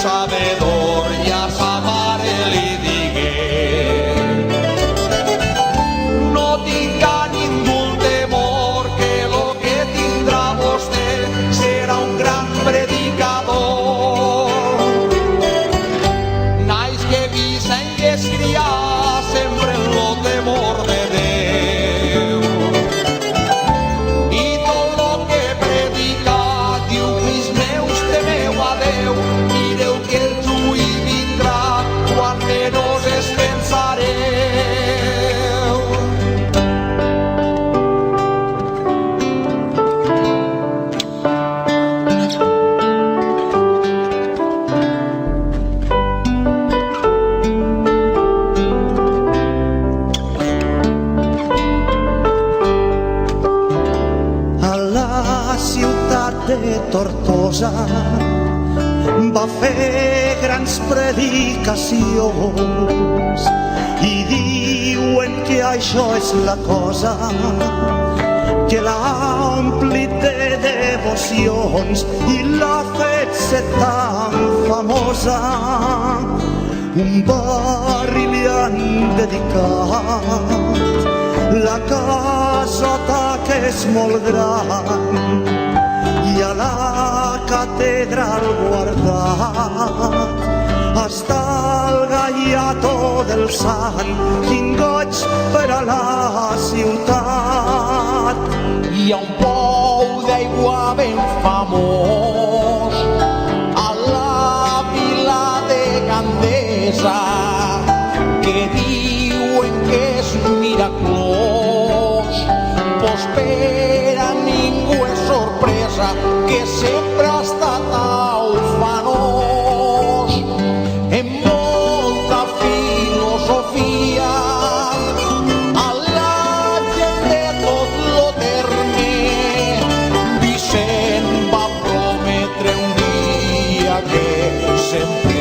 sabedor i a sa mare li digué: no tinga ningú temor, que lo que tindrà vostè serà un gran predicador. Naix que Vicent i es crià sempre en lo temor de Déu, i tot lo que predica diu: fills meus, temeu a Déu, mireu que el juí vindrà quan menys es pensareu. A la ciutat de Tortosa va fer grans predicacions i diuen que això és la cosa que l'ha omplit de devocions i l'ha fet ser tan famosa. Un barri li han dedicat, la casota que és molt gran, i a la catedral guardat està el gaiato del sant. Quin goig per a la ciutat! Hi ha un pou d'aigua ben famós a la vila de Gandesa, que diuen que és miraculós. Pues per a ningú és sorpresa que sempre ha estat ufanós. En molta filosofia a la gent de tot lo terme Vicent va prometre un dia que sempre